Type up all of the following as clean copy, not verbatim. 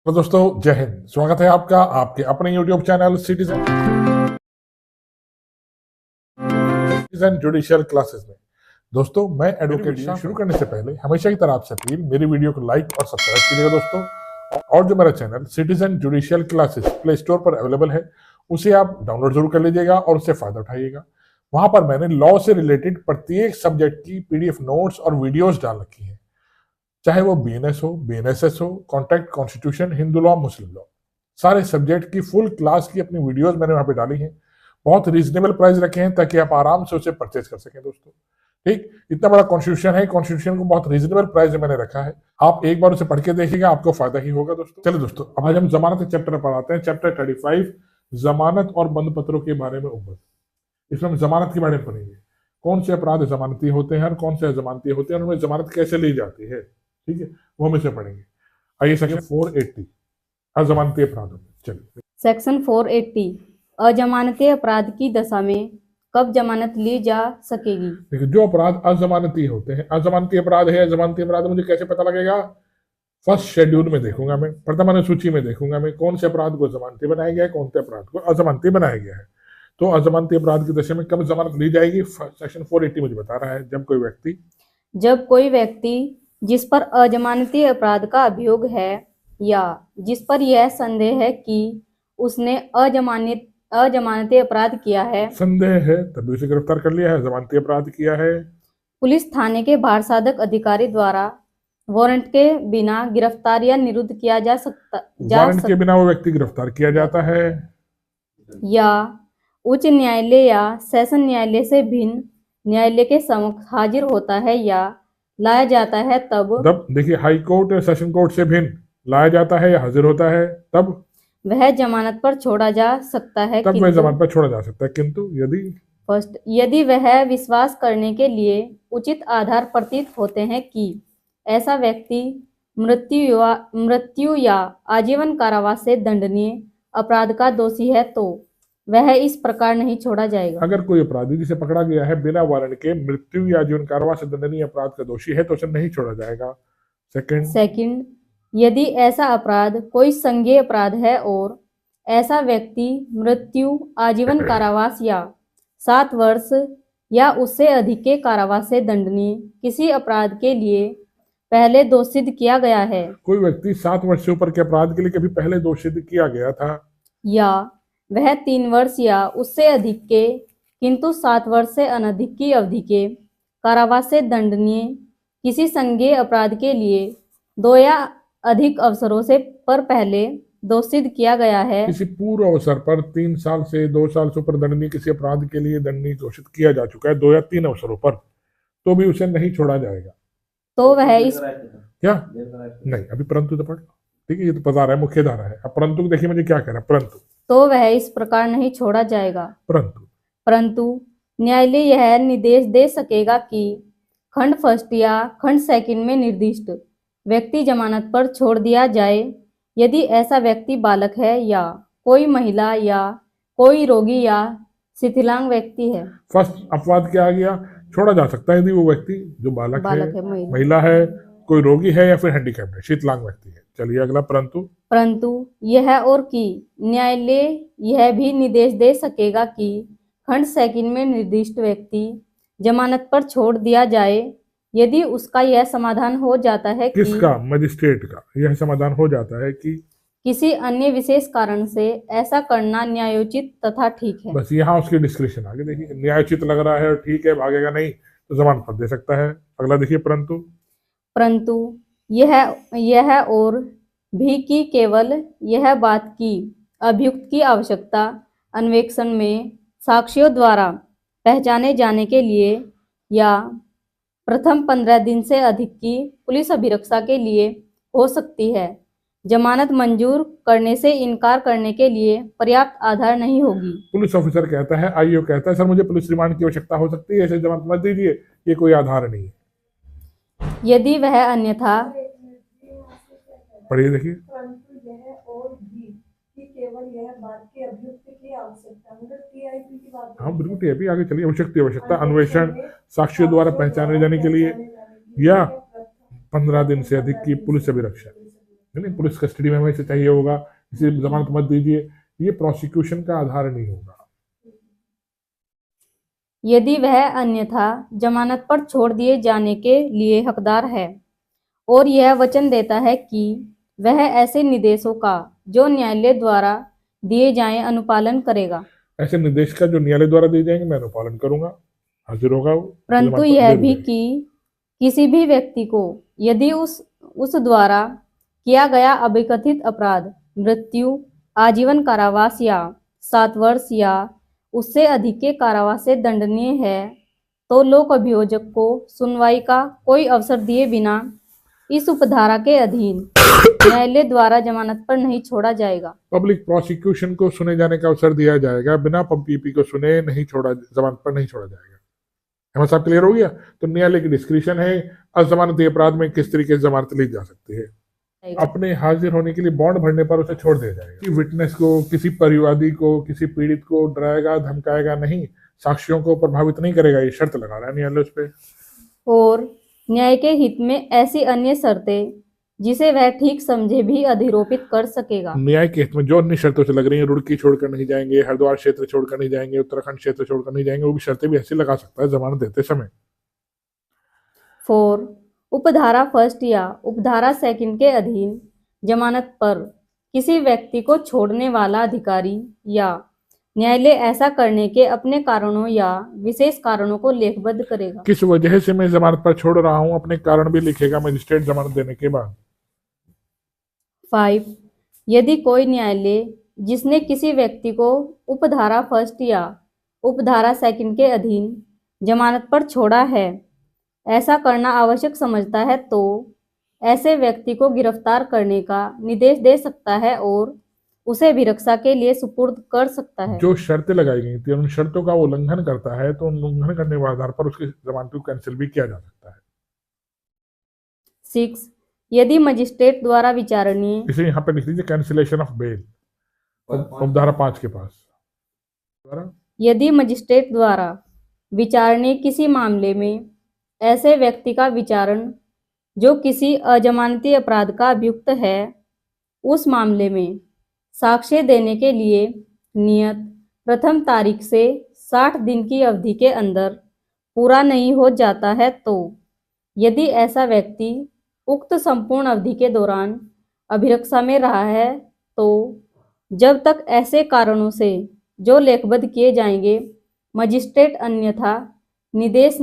तो दोस्तों जय हिंद। स्वागत है आपका आपके अपने YouTube channel citizen judicial classes में। दोस्तों मैं एडवोकेट शाह। शुरू करने से पहले हमेशा की तरह आपसे अपील, मेरी वीडियो को लाइक और सब्सक्राइब कीजिएगा दोस्तों। और जो मेरा channel citizen judicial classes play store पर अवेलेबल है, उसे आप डाउनलोड जरूर कर लीजिएगा और उससे फायदा उठाइएगा। वहां पर मैंने लॉ से रिलेटेड प्रत्येक सब्जेक्ट की PDF नोट्स और वीडियोस डाल रखी है, चाहे वो BNS हो, BNSS हो, कॉन्ट्रैक्ट, कॉन्स्टिट्यूशन, हिंदू लॉ, मुस्लिम लॉ, सारे सब्जेक्ट की फुल क्लास की अपनी वीडियोस मैंने वहां पे डाली हैं। बहुत रीजनेबल प्राइस रखे हैं ताकि आप आराम से उसे परचेज कर सकें दोस्तों। ठीक, इतना बड़ा कॉन्स्टिट्यूशन है, कॉन्स्टिट्यूशन को बहुत रीजनेबल प्राइस में मैंने रखा है। आप एक बार उसे पढ़ के देखिएगा, आपको फायदा ही होगा दोस्तों। चलिए दोस्तों, अब आज हम जमानत के चैप्टर पर आते हैं। चैप्टर 35 जमानत और बंद पत्रों के बारे में उम्र। इसमें हम जमानत के बारे में पढ़ेंगे, कौन से अपराध जमानती होते हैं और कौन से अजमानती होते हैं, उनमें जमानत कैसे ली जाती है। ठीक है, वो हम इसे पढ़ेंगे। आइए सेक्शन 480 अजमानती अपराधों में चलिए। सेक्शन 480 अजमानती अपराध की दशा में कब जमानत ली जा सकेगी। देखिए, जो अपराध अजमानती होते हैं, अजमानती अपराध है, अजमानती अपराध मुझे कैसे पता लगेगा? फर्स्ट शेड्यूल में देखूंगा मैं, प्रथम अनुसूची में देखूंगा मैं कौन से अपराध को जमानती बनाया गया है, कौन से अपराध को अजमानती बनाया गया है। तो अजमानती अपराध की दशा में कब जमानत ली जाएगी, सेक्शन 480 मुझे बता रहा है। जब कोई व्यक्ति जिस पर अजमानती अपराध का अभियोग है या जिस पर यह संदेह है कि उसने अजमानती अपराध किया है, संदेह है तभी उसे गिरफ्तार कर लिया है, जमानती अपराध किया है, पुलिस थाने के भार साधक अधिकारी द्वारा वारंट के बिना गिरफ्तार या निरुद्ध किया जा सकता वारंट के बिना वो व्यक्ति गिरफ्तार किया जाता है, या उच्च न्यायालय या सेशन न्यायालय से भिन्न न्यायालय के समक्ष हाजिर होता है या लाया जाता है तब देखिए, हाई कोर्ट या सेशन कोर्ट से भिन्न लाया जाता है या हाजिर होता है तब वह जमानत पर छोड़ा जा सकता है। तब वह जमानत पर छोड़ा जा सकता है, किंतु यदि वह विश्वास करने के लिए उचित आधार प्रतीत होते हैं कि ऐसा व्यक्ति मृत्यु या आजीवन कारावास से दंडनीय अपराध का दोषी है तो वह इस प्रकार नहीं छोड़ा जाएगा। अगर कोई अपराधी जिसे पकड़ा गया है बिना वारंट के मृत्यु या आजीवन कारावास से दंडनीय अपराध का दोषी है तो उसे नहीं छोड़ा जाएगा। सेकंड, यदि ऐसा अपराध कोई संज्ञेय अपराध है और ऐसा व्यक्ति मृत्यु, आजीवन कारावास या 7 वर्ष या उससे अधिक के कारावास से दंडनीय किसी अपराध के लिए पहले दोषित किया गया है। कोई व्यक्ति 7 वर्ष से ऊपर के अपराध के लिए कभी पहले दोषित किया गया था, या वह 3 वर्ष या उससे अधिक के किंतु 7 वर्ष से अनधिक की अवधि के कारावास से दंडनीय किसी संज्ञेय अपराध के लिए 2 या अधिक अवसरों से पर पहले दोषित किया गया है। किसी पूर्व अवसर पर 3 साल से 2 साल से ऊपर दंडनीय किसी अपराध के लिए दंडनीय घोषित किया जा चुका है 2 या 3 अवसरों पर, तो भी उसे नहीं छोड़ा जाएगा। तो वह इस क्या नहीं, अभी परंतु तो पढ़, ठीक है, ये तो बता रहा है, मुख्य धारा है। अब परंतु देखिए मुझे क्या कह रहा है, परंतु तो वह इस प्रकार नहीं छोड़ा जाएगा। परंतु न्यायालय यह निर्देश दे सकेगा कि खंड फर्स्ट या खंड सेकंड में निर्दिष्ट व्यक्ति जमानत पर छोड़ दिया जाए यदि ऐसा व्यक्ति बालक है या कोई महिला या कोई रोगी या शिथिलांग व्यक्ति है। फर्स्ट अपवाद क्या आ गया, छोड़ा जा सकता है यदि वो व्यक्ति जो बालक है, महिला है, कोई रोगी है या फिर हैंडीकैप्ड है, शिथिलांग व्यक्ति है। चलिए अगला, परंतु यह और कि न्यायालय यह भी निर्देश दे सकेगा कि खंड सेकंड में निर्दिष्ट व्यक्ति जमानत पर छोड़ दिया जाए यदि उसका यह समाधान हो जाता है कि किसका, मजिस्ट्रेट का यह समाधान हो जाता है कि किसी अन्य विशेष कारण से ऐसा करना न्यायोचित तथा ठीक है। बस यहाँ उसकी डिस्क्रिप्शन आगे देखिए, न्यायोचित लग रहा है और ठीक है, भागेगा नहीं तो जमानत पर दे सकता है। अगला देखिए, परंतु यह और भी कि केवल यह बात की अभियुक्त की आवश्यकता अन्वेषण में साक्ष्यों द्वारा पहचाने जाने के लिए या प्रथम 15 दिन से अधिक की पुलिस अभिरक्षा के लिए हो सकती है। जमानत मंजूर करने से इनकार करने के लिए पर्याप्त आधार नहीं होगी। पुलिस ऑफिसर कहता है, आईओ कहता है, सर मुझे पुलिस रिमांड की आवश्यकता हो सकती है, ऐसे जमानत मत दीजिए, ये कोई आधार नहीं है। यदि वह अन्यथा, पढ़िए देखिए, हाँ बिल्कुल टीआईपी आगे चलिए, आवश्यकता अन्वेषण साक्ष्यों द्वारा पहचाने जाने के लिए या 15 दिन से अधिक की पुलिस अभिरक्षा। नहीं, पुलिस कस्टडी में हमें इसे चाहिए होगा, इसे जमानत मत दीजिए, ये प्रोसिक्यूशन का आधार नहीं होगा। यदि वह अन्यथा जमानत पर छोड़ दिए जाने के लिए हकदार है और यह वचन देता है कि वह ऐसे निर्देशों का जो न्यायालय द्वारा दिए जाएं अनुपालन करेगा, ऐसे निर्देश का जो न्यायालय द्वारा दिए जाएंगे मैं अनुपालन करूंगा, हाजिर होगा वो, परंतु जमानत यह दे भी देंगे। कि किसी भी व्यक्ति को यदि उस द्वारा किया गया अभिकथित अपराध मृत्यु, आजीवन कारावास या 7 वर्ष या उससे अधिक के कारावास से दंडनीय है, तो लोक अभियोजक को सुनवाई का कोई अवसर दिए बिना इस उपधारा के अधीन न्यायालय द्वारा जमानत पर नहीं छोड़ा जाएगा। पब्लिक प्रोसिक्यूशन को सुने जाने का अवसर दिया जाएगा, बिना पीपी को सुने नहीं छोड़ा, जमानत पर नहीं छोड़ा जाएगा। हमारे साहब क्लियर हो गया? तो न्यायालय की डिस्क्रिप्शन है अजमानती अपराध में किस तरीके से जमानत ली जा सकती है। अपने हाजिर होने के लिए बॉन्ड भरने पर उसे छोड़ दिया जाएगा। कि विटनेस को, किसी परिवादी को, किसी पीड़ित को डराएगा धमकाएगा नहीं, साक्ष्यों को प्रभावित नहीं करेगा, ये शर्त लगा रहा है न्यायालय उस पर। और न्याय के हित में ऐसी अन्य शर्तें जिसे वह ठीक समझे भी अधिरोपित कर सकेगा। न्याय के हित में जो अन्य शर्तों से लग रही है, रुड़की छोड़कर नहीं जाएंगे, हरिद्वार क्षेत्र छोड़कर नहीं जाएंगे, उत्तराखंड क्षेत्र छोड़कर नहीं जाएंगे, वो भी शर्तें भी ऐसी लगा सकता है जमानत देते समय। 4. उपधारा 1 या उपधारा 2 के अधीन जमानत पर किसी व्यक्ति को छोड़ने वाला अधिकारी या न्यायालय ऐसा करने के अपने कारणों या विशेष कारणों को लेखबद्ध करेगा। किस वजह से मैं जमानत पर छोड़ रहा हूं, अपने कारण भी लिखेगा मजिस्ट्रेट जमानत देने के बाद। 5. यदि कोई न्यायालय जिसने किसी व्यक्ति को उपधारा 1 या उपधारा 2 के अधीन जमानत पर छोड़ा है ऐसा करना आवश्यक समझता है, तो ऐसे व्यक्ति को गिरफ्तार करने का निर्देश दे सकता है और उसे अभिरक्षा के लिए सुपुर्द कर सकता है। जो शर्तें लगाई गई थी उन शर्तों का उल्लंघन करता है तो उल्लंघन करने के आधार पर उसकी जमानत को कैंसिल भी किया जा सकता है। 6. यदि मजिस्ट्रेट द्वारा विचारणीय, इसे यहाँ पे लिख लीजिए कैंसिलेशन ऑफ बेल, उपधारा 5 के पास। यदि मजिस्ट्रेट द्वारा विचारणीय किसी मामले में ऐसे व्यक्ति का विचारण जो किसी अजमानती अपराध का अभियुक्त है, उस मामले में साक्ष्य देने के लिए नियत प्रथम तारीख से 60 दिन की अवधि के अंदर पूरा नहीं हो जाता है, तो यदि ऐसा व्यक्ति उक्त संपूर्ण अवधि के दौरान अभिरक्षा में रहा है, तो जब तक ऐसे कारणों से जो लेखबद्ध किए जाएंगे मजिस्ट्रेट अन्यथा निर्देश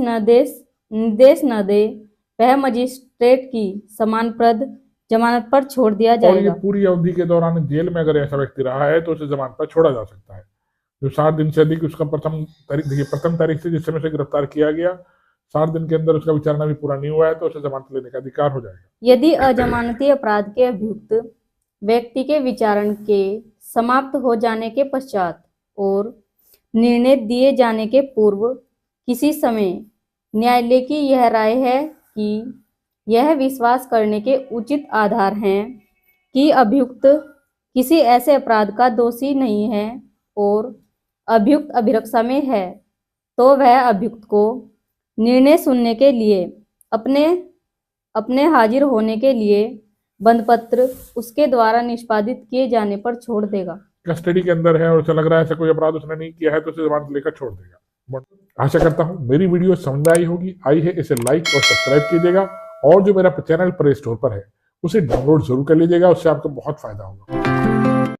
न दे, वह मजिस्ट्रेट की समानप्रद जमानत पर छोड़ दिया और जाएगा। ये पूरी अवधि के दौरान जेल में अगर ऐसा व्यक्ति रहा है तो उसे जमानत पर छोड़ा जा सकता है। जो 60 दिन से अधिक उसका प्रथम तारीख से जिस समय से गिरफ्तार किया गया 60 दिन के अंदर उसका विचारणा भी पूरा नहीं हुआ है तो उसे जमानत लेने का अधिकार हो जाएगा। यदि अजमानती अपराध के अभियुक्त व्यक्ति के विचारण के समाप्त हो जाने के पश्चात और निर्णय दिए जाने के पूर्व किसी समय न्यायालय की यह राय है कि यह विश्वास करने के उचित आधार हैं कि अभियुक्त किसी ऐसे अपराध का दोषी नहीं है और अभियुक्त अभिरक्षा में है, तो वह अभियुक्त को निर्णय सुनने के लिए अपने हाजिर होने के लिए बंधपत्र उसके द्वारा निष्पादित किए जाने पर छोड़ देगा। कस्टडी के अंदर है और उसे लग रहा है ऐसा कोई अपराध उसने नहीं किया है तो उसे जमानत लेकर छोड़ देगा। आशा करता हूं मेरी वीडियो समझ में आई है, इसे लाइक और सब्सक्राइब कीजिएगा और जो मेरा चैनल प्ले स्टोर पर है उसे डाउनलोड जरूर कर लीजिएगा, उससे आपको बहुत फायदा होगा।